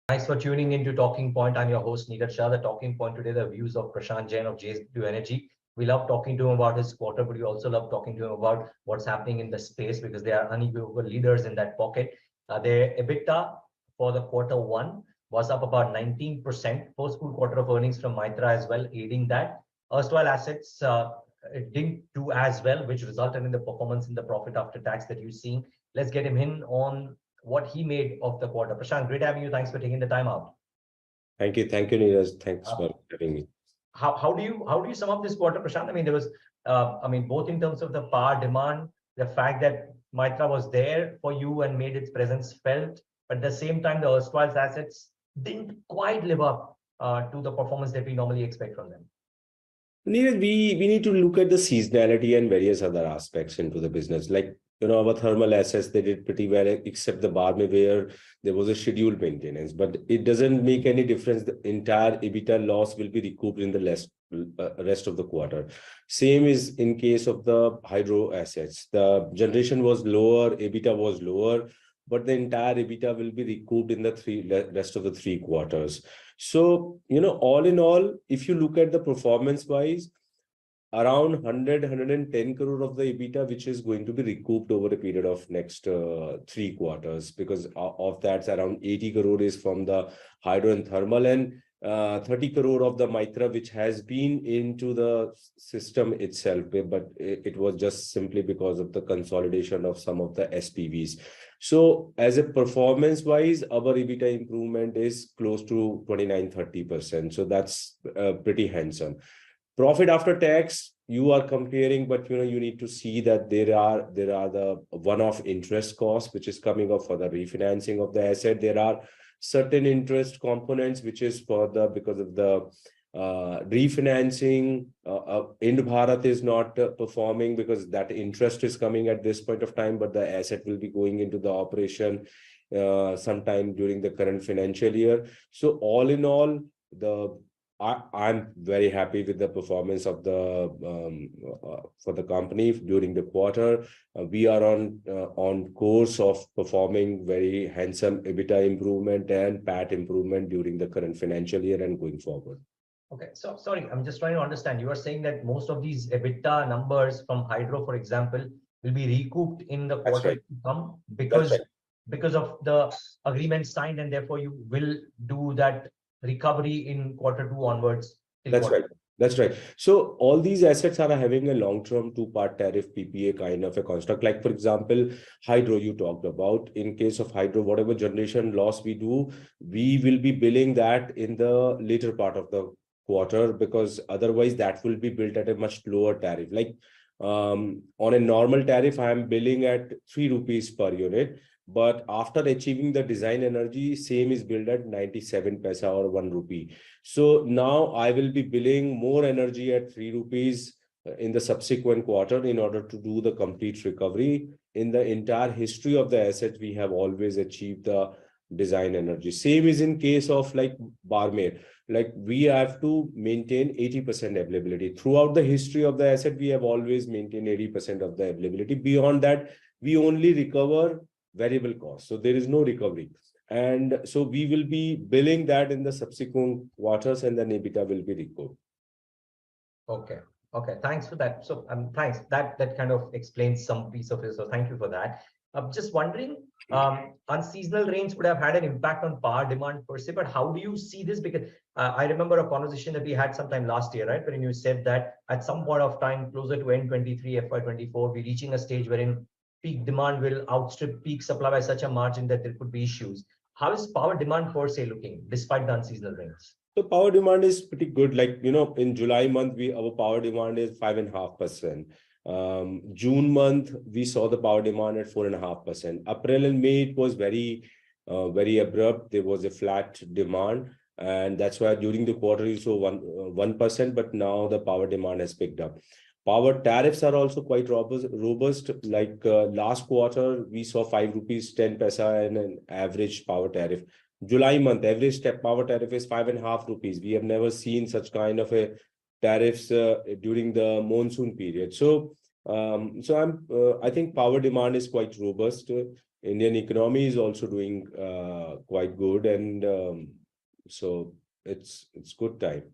Thanks for tuning in to Talking Point. I'm your host, Neeraj Shah. The Talking Point today, the views of Prashant Jain of JSW Energy. We love talking to him about his quarter, but we also love talking to him about what's happening in the space because they are unequivocal leaders in that pocket. Their EBITDA for the quarter one was up about 19%. Post full quarter of earnings from Mitra as well, aiding that. Erstwhile assets it didn't do as well, which resulted in the performance in the profit after tax that you're seeing. Let's get him in on what he made of the quarter. Prashant, great having you. Thanks for taking the time out. Thank you, Neeraj. Thanks for having me. How do you sum up this quarter, Prashant? I mean, there was both in terms of the power demand, the fact that Mitra was there for you and made its presence felt, but at the same time, the erstwhile assets didn't quite live up to the performance that we normally expect from them. Neeraj, we need to look at the seasonality and various other aspects into the business. Like, our thermal assets, they did pretty well, except the Barme where there was a scheduled maintenance. But it doesn't make any difference. The entire EBITDA loss will be recouped in the rest of the quarter. Same is in case of the hydro assets. The generation was lower, EBITDA was lower, but the entire EBITDA will be recouped in the rest of the 3 quarters. So, all in all, if you look at the performance-wise, around 110 crore of the EBITDA, which is going to be recouped over a period of next 3 quarters, because of that, around 80 crore is from the hydro and thermal, and 30 crore of the Mitra, which has been into the system itself, but it was just simply because of the consolidation of some of the SPVs. So as a performance-wise, our EBITDA improvement is close to 29-30%. So that's pretty handsome. Profit after tax, you are comparing, but you need to see that there are the one-off interest costs which is coming up for the refinancing of the asset. There are certain interest components which is because of the refinancing. Ind Bharat is not performing because that interest is coming at this point of time, but the asset will be going into the operation sometime during the current financial year. So all in all, I'm very happy with the performance of for the company during the quarter. We are on course of performing very handsome EBITDA improvement and PAT improvement during the current financial year and going forward. Okay, so sorry, I'm just trying to understand. You are saying that most of these EBITDA numbers from hydro, for example, will be recouped in the quarter to come because of the agreement signed, and therefore you will do that recovery in quarter 2 onwards. That's right. So all these assets are having a long-term 2-part tariff PPA kind of a construct. Like, for example, hydro you talked about. In case of hydro, whatever generation loss we do, we will be billing that in the later part of the quarter, because otherwise that will be built at a much lower tariff. Like on a normal tariff, I am billing at 3 rupees per unit. But after achieving the design energy, same is billed at 97 paisa or 1 rupee. So now I will be billing more energy at 3 rupees in the subsequent quarter in order to do the complete recovery. In the entire history of the asset, we have always achieved the design energy. Same is in case of like Barmer. Like we have to maintain 80% availability. Throughout the history of the asset, we have always maintained 80% of the availability. Beyond that, we only recover variable cost. So there is no recovery. And so we will be billing that in the subsequent quarters, and then EBITDA will be recovered. Okay. Thanks for that. So thanks. That kind of explains some piece of it. So thank you for that. I'm just wondering, unseasonal rains would have had an impact on power demand per se, but how do you see this? Because I remember a conversation that we had sometime last year, right? When you said that at some point of time, closer to N23, FY24, we're reaching a stage wherein peak demand will outstrip peak supply by such a margin that there could be issues. How is power demand per se looking despite the unseasonal rains? So power demand is pretty good. Like, in July month, our power demand is 5.5%. June month, we saw the power demand at 4.5%. April and May, it was very abrupt. There was a flat demand. And that's why during the quarter, you saw 1%, but now the power demand has picked up. Power tariffs are also quite robust. Like last quarter, we saw 5 rupees 10 paisa and an average power tariff. July month, average power tariff is 5.5 rupees. We have never seen such kind of a tariffs during the monsoon period. So I think power demand is quite robust. Indian economy is also doing quite good, and so it's good time.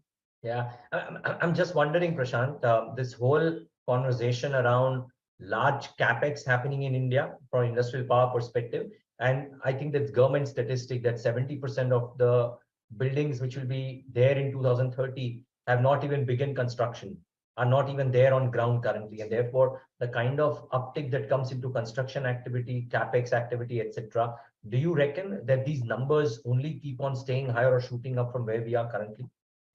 Yeah, I'm just wondering, Prashant, this whole conversation around large capex happening in India from industrial power perspective, and I think that's government statistic that 70% of the buildings which will be there in 2030 have not even begun construction, are not even there on ground currently, and therefore the kind of uptick that comes into construction activity, capex activity, etc. Do you reckon that these numbers only keep on staying higher or shooting up from where we are currently?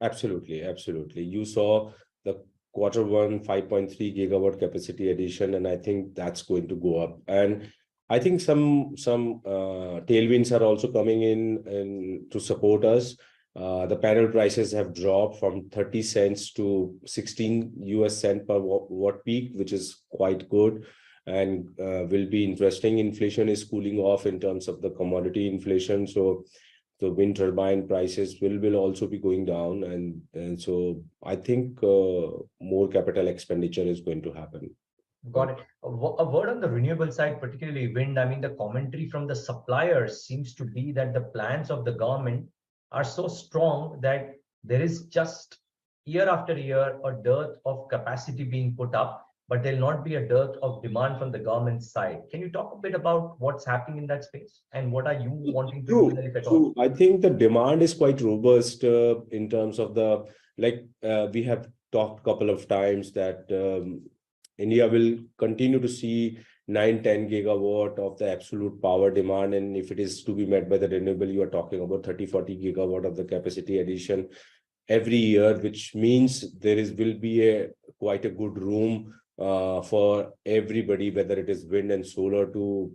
Absolutely, absolutely. You saw the quarter one 5.3 gigawatt capacity addition, and I think that's going to go up. And I think some tailwinds are also coming in to support us. The panel prices have dropped from 30 cents to 16 US cent per watt peak, which is quite good and will be interesting. Inflation is cooling off in terms of the commodity inflation. So the wind turbine prices will also be going down, and so I think more capital expenditure is going to happen. Got it. A word on the renewable side, particularly wind. I mean, the commentary from the suppliers seems to be that the plans of the government are so strong that there is just year after year a dearth of capacity being put up, but there'll not be a dearth of demand from the government side. Can you talk a bit about what's happening in that space and what are you wanting to do True, there, if at all? true. I think the demand is quite robust in terms of the we have talked a couple of times that India will continue to see 9-10 gigawatt of the absolute power demand, and if it is to be met by the renewable, you are talking about 30-40 gigawatt of the capacity addition every year, which means there will be a quite a good room for everybody, whether it is wind and solar, to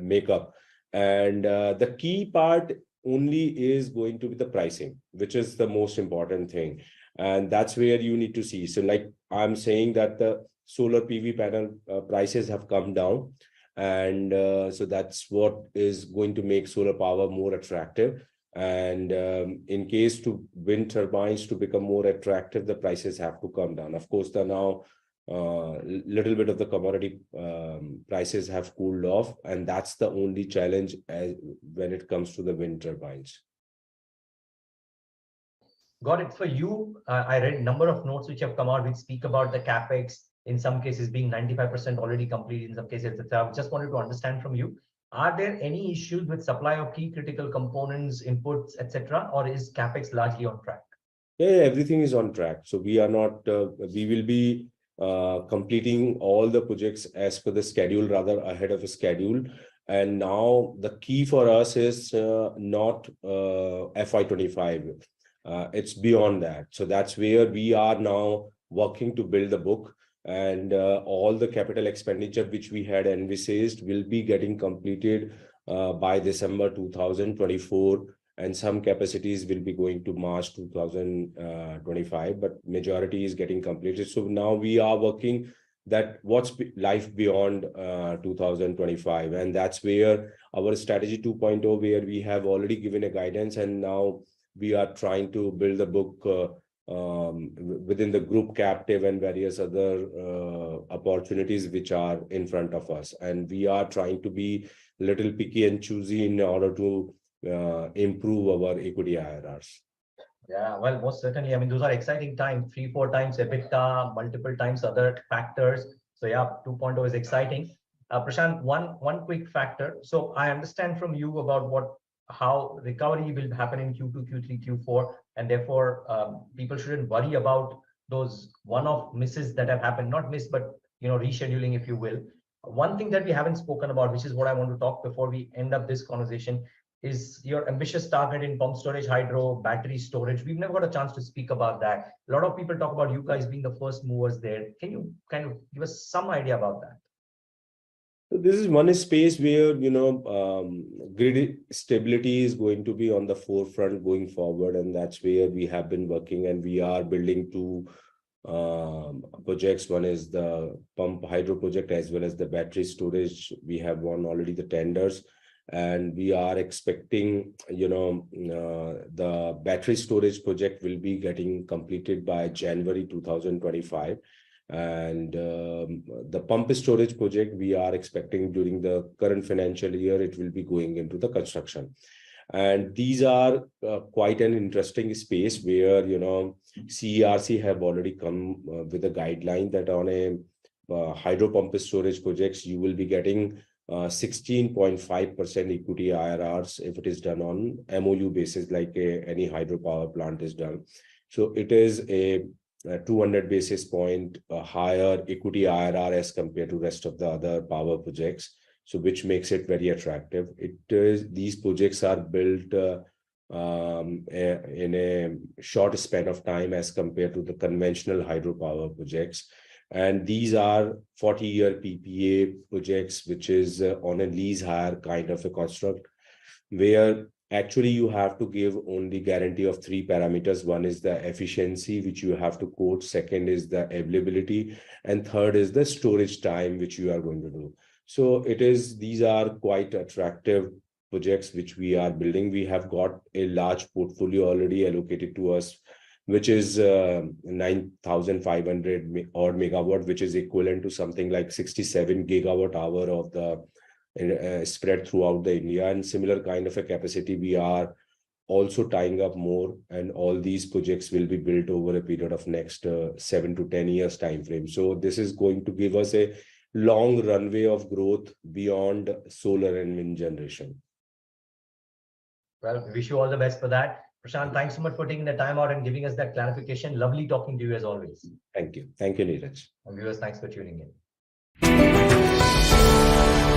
make up. And the key part only is going to be the pricing, which is the most important thing. And that's where you need to see. So like I'm saying that the solar PV panel prices have come down. And so that's what is going to make solar power more attractive. And in case to wind turbines to become more attractive, the prices have to come down. Of course, the now little bit of the commodity prices have cooled off, and that's the only challenge when it comes to the wind turbines. Got it. For you, I read a number of notes which have come out which speak about the capex, in some cases being 95% already complete, in some cases, etc. I just wanted to understand from you, are there any issues with supply of key critical components, inputs, etc., or is capex largely on track? Yeah, everything is on track. So we are not, we will be completing all the projects as per the schedule, rather ahead of a schedule. And now the key for us is not FY25. It's beyond that. So that's where we are now working to build the book, and all the capital expenditure which we had envisaged will be getting completed by December 2024, and some capacities will be going to March 2025, but majority is getting completed. So now we are working that what's life beyond 2025, and that's where our strategy 2.0, where we have already given a guidance, and now we are trying to build a book within the group captive and various other opportunities which are in front of us. And we are trying to be a little picky and choosy in order to improve our equity IRRs. Yeah, well, most certainly. I mean, those are exciting times, 3-4 times EBITDA, multiple times other factors. So yeah, 2.0 is exciting. Prashant, one quick factor. So I understand from you about how recovery will happen in Q2, Q3, Q4, and therefore people shouldn't worry about those one-off misses that have happened, not miss, but rescheduling, if you will. One thing that we haven't spoken about, which is what I want to talk before we end up this conversation, is your ambitious target in pump storage, hydro, battery storage. We've never got a chance to speak about that. A lot of people talk about you guys being the first movers there. Can you kind of give us some idea about that? This is one space where, grid stability is going to be on the forefront going forward. And that's where we have been working, and we are building two projects. One is the pump hydro project as well as the battery storage. We have won already the tenders, and we are expecting, the battery storage project will be getting completed by January 2025. And the pump storage project, we are expecting during the current financial year, it will be going into the construction. And these are quite an interesting space where, CERC have already come with a guideline that on a hydro pump storage projects, you will be getting 16.5% equity IRRs if it is done on MOU basis, like any hydropower plant is done. So it is a 200 basis point higher equity IRR as compared to rest of the other power projects. So which makes it very attractive. These projects are built in a short span of time as compared to the conventional hydropower projects. And these are 40-year PPA projects, which is on a lease hire kind of a construct, where actually you have to give only guarantee of 3 parameters. One is the efficiency, which you have to quote. Second is the availability. And third is the storage time, which you are going to do. So these are quite attractive projects which we are building. We have got a large portfolio already allocated to us, which is 9,500 odd megawatt, which is equivalent to something like 67 gigawatt hour of the spread throughout the India. And similar kind of a capacity we are also tying up more, and all these projects will be built over a period of next 7 to 10 years time frame. So this is going to give us a long runway of growth beyond solar and wind generation. Well, we wish you all the best for that. Prashant, thanks so much for taking the time out and giving us that clarification. Lovely talking to you as always. Thank you. Thank you, Neeraj. And viewers, thanks for tuning in.